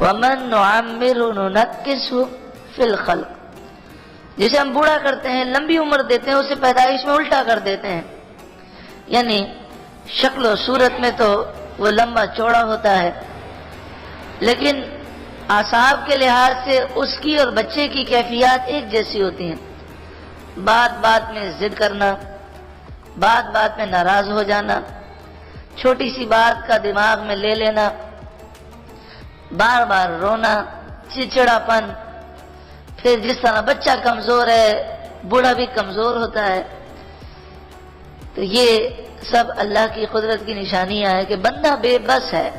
وَمَن نُعَمِّرُ نُنَكِّسْهُ فِي الْخَلْقِ، جسے ہم بوڑھا کرتے ہیں، لمبی عمر دیتے ہیں، اسے پیدائش میں الٹا کر دیتے ہیں. یعنی شکل و صورت میں تو وہ لمبا چوڑا ہوتا ہے، لیکن اعصاب کے لحاظ سے اس کی اور بچے کی کیفیات ایک جیسی ہوتی ہیں. بات بات میں ضد کرنا، بات بات میں ناراض ہو جانا، چھوٹی سی بات کا دماغ میں لے لینا، بار بار رونا، چڑچڑاپن. پھر جس طرح بچہ کمزور ہے بوڑھا بھی کمزور ہوتا ہے. تو یہ سب اللہ کی قدرت کی نشانیاں ہیں کہ بندہ بے بس ہے.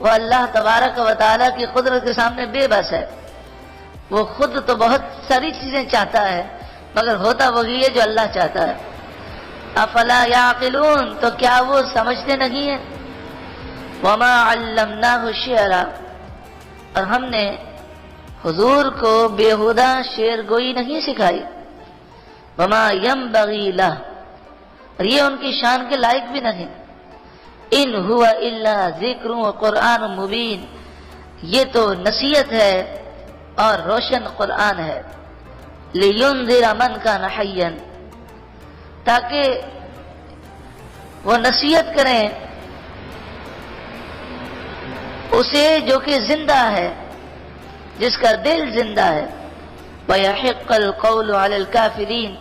وہ اللہ تبارک و تعالیٰ کی قدرت کے سامنے بے بس ہے. وہ خود تو بہت ساری چیزیں چاہتا ہے مگر ہوتا وہی ہے جو اللہ چاہتا ہے. افلا یعقلون، تو کیا وہ سمجھتے نہیں ہیں؟ وما علمناہ الشعر، اور ہم نے حضور کو بیہودہ شعر گوئی نہیں سکھائی. وما ینبغی لہ، اور یہ ان کی شان کے لائق بھی نہیں. ان ہوا الا ذکر و قرآن مبین، یہ تو نصیحت ہے اور روشن قرآن ہے. لینذر من کان حیا، تاکہ وہ نصیحت کریں اسے جو کہ زندہ ہے، جس کا دل زندہ ہے. وَيَحِقَّ الْقَوْلُ عَلَى الْكَافِرِينَ،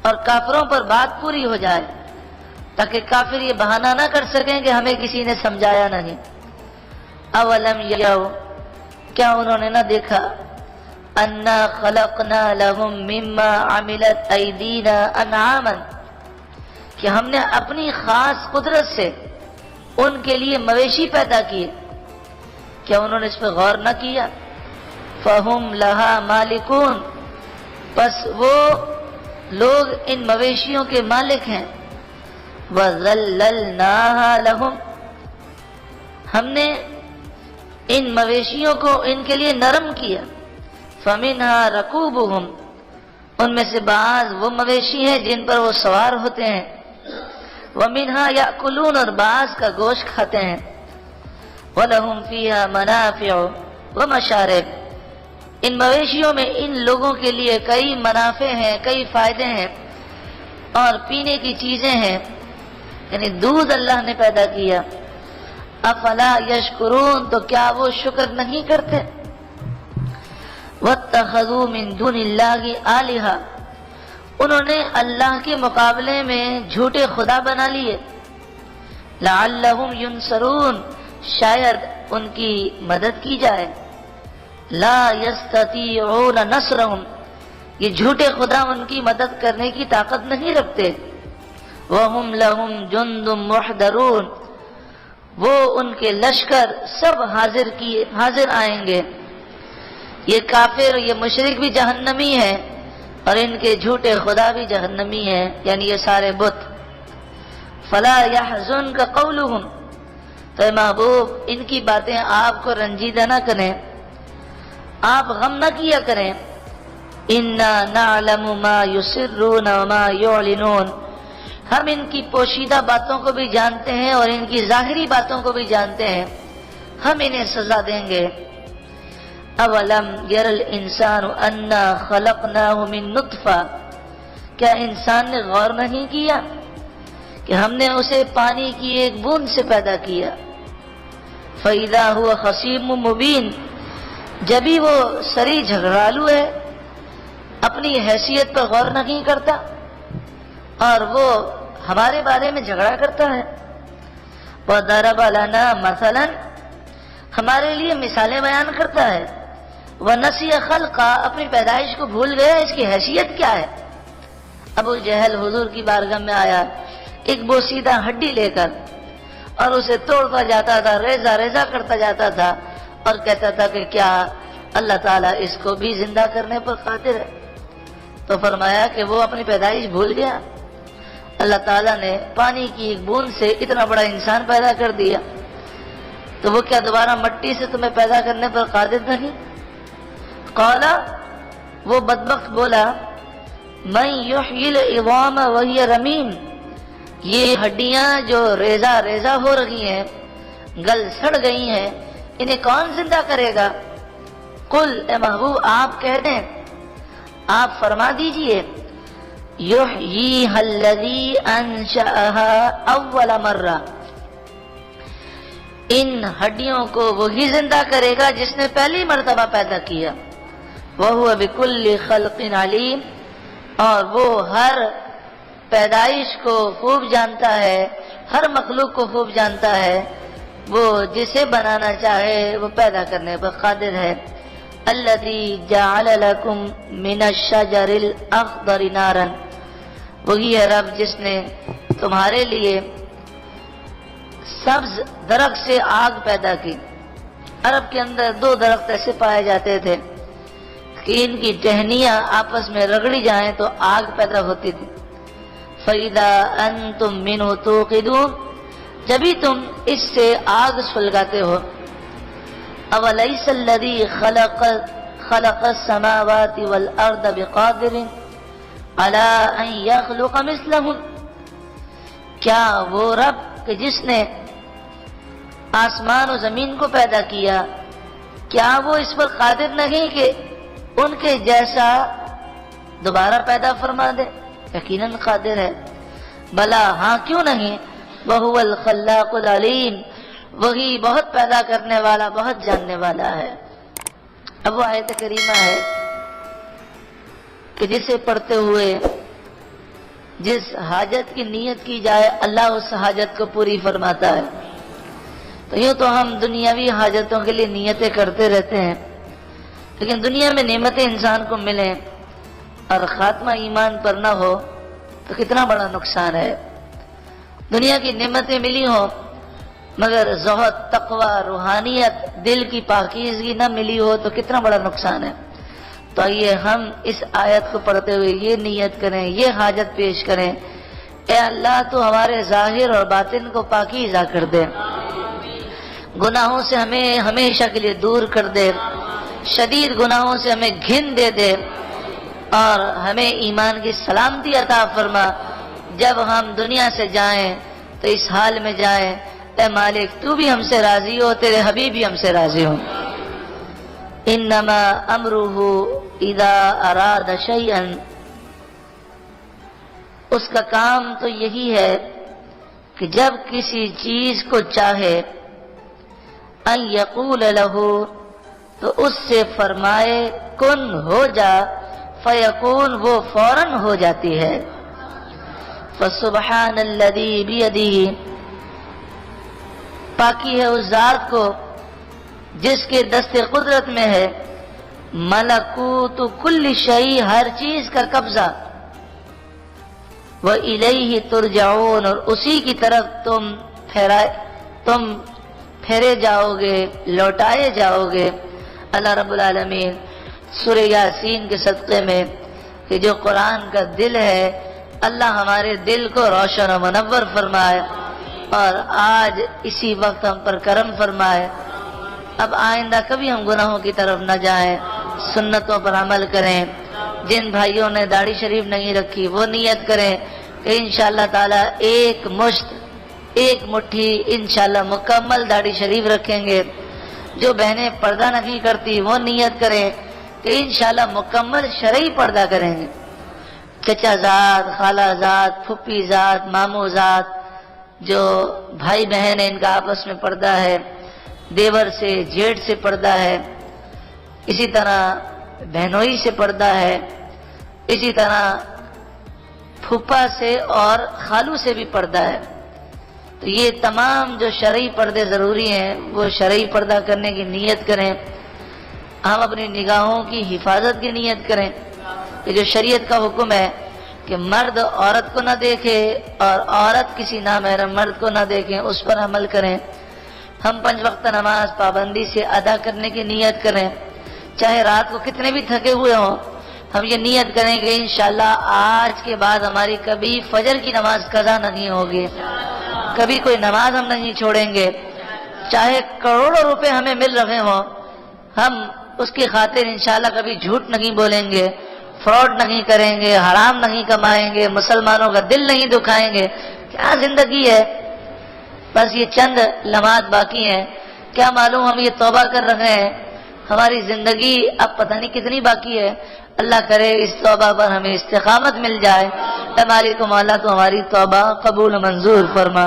اور کافروں پر بات پوری ہو جائے تاکہ کافر یہ بہانہ نہ کر سکیں کہ ہمیں کسی نے سمجھایا نہیں. اولم یروا، کیا انہوں نے نہ دیکھا، انا خلقنا لهم مما عملت ایدینا انعاما، کہ ہم نے اپنی خاص قدرت سے ان کے لیے مویشی پیدا کیے. کیا انہوں نے اس پہ غور نہ کیا؟ فہم لہا مالکون، پس وہ لوگ ان مویشیوں کے مالک ہیں. وَذَلَّلْنَاهَا لَهُمْ، ہم نے ان مویشیوں کو ان کے لیے نرم کیا. فَمِنْهَا رَكُوبُهُمْ، ان میں سے بعض وہ مویشی ہیں جن پر وہ سوار ہوتے ہیں. وَمِنْهَا يَأْكُلُونَ، اور بعض کا گوشت کھاتے ہیں. وَلَهُمْ فِيهَا مَنَافِعُ وَمَشَارِبُ، ان مویشیوں میں ان لوگوں کے لیے کئی منافع ہیں، کئی فائدے ہیں اور پینے کی چیزیں ہیں. یعنی دودھ اللہ نے پیدا کیا. افلا یشکرون، تو کیا وہ شکر نہیں کرتے؟ واتخذوا من دون اللہ آلہہ، انہوں نے اللہ کے مقابلے میں جھوٹے خدا بنا لیے. لعلہم ینصرون، شاید ان کی مدد کی جائے. لا یستطیعون نصرہم، یہ جھوٹے خدا ان کی مدد کرنے کی طاقت نہیں رکھتے. وہم لہم جند محضرون، وہ ان کے لشکر سب حاضر آئیں گے. یہ کافر، یہ مشرک بھی جہنمی ہیں اور ان کے جھوٹے خدا بھی جہنمی ہیں، یعنی یہ سارے بت. فلا یحزنک قولہم، تو اے محبوب ان کی باتیں آپ کو رنجیدہ نہ کریں، آپ غم نہ کیا کریں. انا نعلم ما یسرون وما یعلنون، ہم ان کی پوشیدہ باتوں کو بھی جانتے ہیں اور ان کی ظاہری باتوں کو بھی جانتے ہیں، ہم انہیں سزا دیں گے. اولم یر الانسان انا خلقناہ من نطفہ، کیا انسان نے غور نہیں کیا کہ ہم نے اسے پانی کی ایک بوند سے پیدا کیا. فَإِذَا هُوَ خَصِيمٌ مُبِينٌ، جبھی وہ سری جھگڑالو ہے، اپنی حیثیت پر غور نہیں کرتا اور وہ ہمارے بارے میں جھگڑا کرتا ہے. وَضَرَبَ لَنَا مَثَلًا، ہمارے لیے مثالیں بیان کرتا ہے. وَنَسِيَ خَلْقًا، اپنی پیدائش کو بھول گیا، اس کی حیثیت کیا ہے. ابو جہل حضور کی بارگاہ میں آیا ایک بوسیدہ ہڈی لے کر اور اسے توڑتا جاتا تھا، ریزہ ریزہ کرتا جاتا تھا اور کہتا تھا کہ کیا اللہ تعالیٰ اس کو بھی زندہ کرنے پر قادر ہے. تو فرمایا کہ وہ اپنی پیدائش بھول گیا. اللہ تعالیٰ نے پانی کی ایک بوند سے اتنا بڑا انسان پیدا کر دیا، تو وہ کیا دوبارہ مٹی سے تمہیں پیدا کرنے پر قادر نہیں؟ قالا، وہ بدبخت بولا، من یحیی العظام وہی رمیم، یہ ہڈیاں جو ریزہ ریزہ ہو رہی ہیں، گل سڑ گئی ہیں، انہیں کون زندہ کرے گا؟ قل اے محبوب آپ کہہ دیں، آپ فرما دیجئے، یحییھا الذی انشأھا اول مرہ، ان ہڈیوں کو وہی زندہ کرے گا جس نے پہلی مرتبہ پیدا کیا، وَهُوَ بِكُلِّ خَلْقٍ عَلِيمٌ، اور وہ ہر پیدائش کو خوب جانتا ہے، ہر مخلوق کو خوب جانتا ہے، وہ جسے بنانا چاہے وہ پیدا کرنے پر قادر ہے۔ الذی جعل لکم من الشجر الاخضر نارا، وہی ہے رب جس نے تمہارے لیے سبز درخت سے آگ پیدا کی۔ عرب کے اندر دو درخت ایسے پائے جاتے تھے کہ ان کی ٹہنیاں آپس میں رگڑی جائیں تو آگ پیدا ہوتی تھی۔ فَإِذَا أَنْتُمْ مِنْهُ تُوقِدُونَ، جبھی تم اس سے آگ سلگاتے ہو۔ أَوَلَيْسَ الَّذِي خَلَقَ السَّمَاوَاتِ وَالْأَرْضَ بِقَادِرٍ عَلَىٰ أَنْ يَخْلُقَ مِثْلَهُمْ، کیا وہ رب کہ جس نے آسمان و زمین کو پیدا کیا، کیا وہ اس پر قادر نہیں کہ ان کے جیسا دوبارہ پیدا فرما دے؟ یقیناً قادر ہے۔ بلا، ہاں کیوں نہیں، وَهُوَ الْخَلَّاقُ الْعَلِيمُ، وہی بہت پیدا کرنے والا، بہت جاننے والا ہے۔ اب وہ آیت کریمہ ہے کہ جسے پڑھتے ہوئے جس حاجت کی نیت کی جائے اللہ اس حاجت کو پوری فرماتا ہے۔ تو یوں تو ہم دنیاوی حاجتوں کے لیے نیتیں کرتے رہتے ہیں، لیکن دنیا میں نعمتیں انسان کو ملیں اور خاتمہ ایمان پر نہ ہو تو کتنا بڑا نقصان ہے۔ دنیا کی نعمتیں ملی ہوں مگر زہد، تقوی، روحانیت، دل کی پاکیزگی نہ ملی ہو تو کتنا بڑا نقصان ہے۔ تو آئیے ہم اس آیت کو پڑھتے ہوئے یہ نیت کریں، یہ حاجت پیش کریں، اے اللہ تو ہمارے ظاہر اور باطن کو پاکیزہ کر دے، گناہوں سے ہمیں ہمیشہ کے لیے دور کر دے، شدید گناہوں سے ہمیں گھن دے دے، اور ہمیں ایمان کی سلامتی عطا فرما۔ جب ہم دنیا سے جائیں تو اس حال میں جائیں، اے مالک تو بھی ہم سے راضی ہو، تیرے حبیب بھی ہم سے راضی ہو۔ انما امرہ اذا اراد شیئا، اس کا کام تو یہی ہے کہ جب کسی چیز کو چاہے، ان یقول لہ، تو اس سے فرمائے کن ہو جا، فیکون، وہ فوراً ہو جاتی ہے۔ فسبحان الذی بیدہ، پاکی ہے اس ذات کو جس کے دست قدرت میں ہے ملکوت کل شیء، ہر چیز کا قبضہ، وَإِلَيْهِ تُرْجَعُونَ، اور اسی کی طرف تم پھیرے جاؤ گے، لوٹائے جاؤ گے۔ اللہ رب العالمین سورہ یاسین کے صدقے میں کہ جو قرآن کا دل ہے، اللہ ہمارے دل کو روشن و منور فرمائے، اور آج اسی وقت ہم پر کرم فرمائے۔ اب آئندہ کبھی ہم گناہوں کی طرف نہ جائیں، سنتوں پر عمل کریں۔ جن بھائیوں نے داڑھی شریف نہیں رکھی وہ نیت کریں کہ انشاءاللہ تعالی ایک مٹھی انشاءاللہ مکمل داڑھی شریف رکھیں گے۔ جو بہنیں پردہ نہیں کرتی وہ نیت کریں کہ انشاءاللہ مکمل شرعی پردہ کریں گے۔ چچا ذات، خالہ ذات، پھپھی ذات، ماموں ذات، جو بھائی بہن ہیں ان کا آپس میں پردہ ہے، دیور سے، جیٹھ سے پردہ ہے، اسی طرح بہنوئی سے پردہ ہے، اسی طرح پھوپھا سے اور خالو سے بھی پردہ ہے۔ تو یہ تمام جو شرعی پردے ضروری ہیں وہ شرعی پردہ کرنے کی نیت کریں۔ ہم اپنی نگاہوں کی حفاظت کی نیت کریں کہ جو شریعت کا حکم ہے کہ مرد عورت کو نہ دیکھے اور عورت کسی نامحرم مرد کو نہ دیکھیں، اس پر عمل کریں۔ ہم 5 وقت نماز پابندی سے ادا کرنے کی نیت کریں، چاہے رات کو کتنے بھی تھکے ہوئے ہوں۔ ہم یہ نیت کریں کہ انشاءاللہ آج کے بعد ہماری کبھی فجر کی نماز قضا نہیں ہوگی، کبھی کوئی نماز ہم نہیں چھوڑیں گے، چاہے کروڑوں روپے ہمیں مل رہے ہوں، ہم اس کی خاطر انشاءاللہ کبھی جھوٹ نہیں بولیں گے، فراڈ نہیں کریں گے، حرام نہیں کمائیں گے، مسلمانوں کا دل نہیں دکھائیں گے۔ کیا زندگی ہے، بس یہ چند لمحات باقی ہیں کیا معلوم ہم یہ توبہ کر رہے ہیں، ہماری زندگی اب پتہ نہیں کتنی باقی ہے، اللہ کرے اس توبہ پر ہمیں استقامت مل جائے۔ اے مالک و مولا تو ہماری توبہ قبول منظور فرما۔